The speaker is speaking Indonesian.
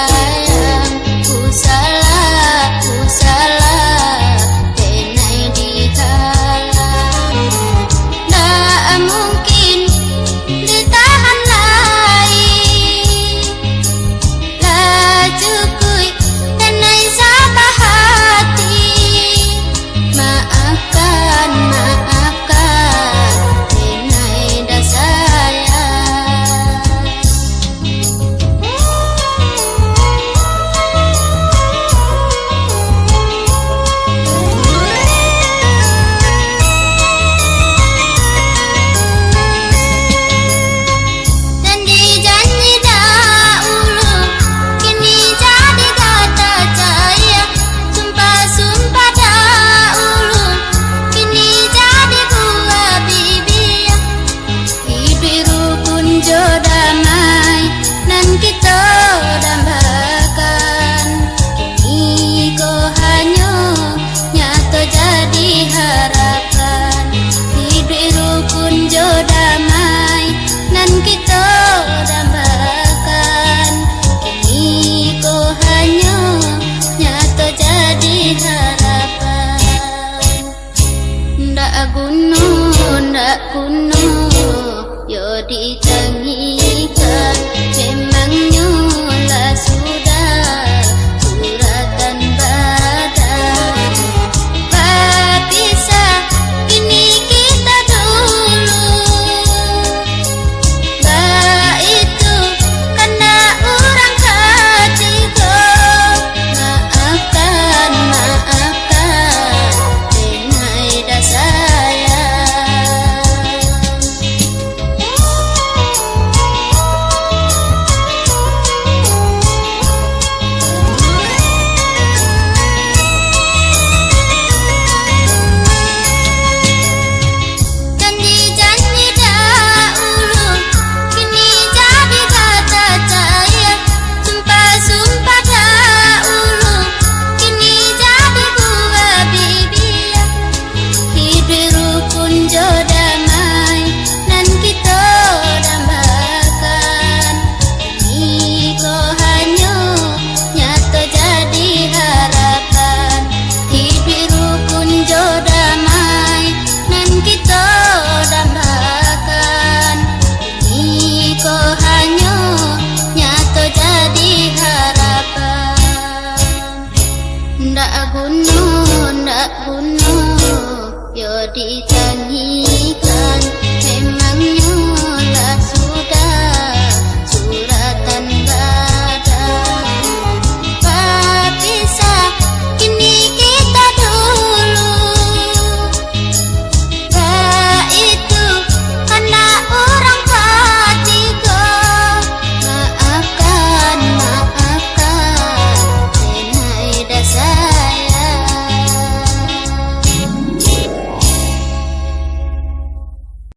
sayang, ku salah, tenai dikalah. Tak mungkin ditahan lagi, laju kui tenai sabah hati. Maafkan, maafkan, tenai dah sayang. Janji-janji dahulu kini jadi kata cahaya, sumpah-sumpah dahulu kini jadi buah bibir. Hidup rukun jo damai nan kita dambakan, kini kau hanya nyata jadi harapan. Hidup rukun jo damai nan kita dambakan, kini kau hanya nyata jadi harapan. Ndak kuno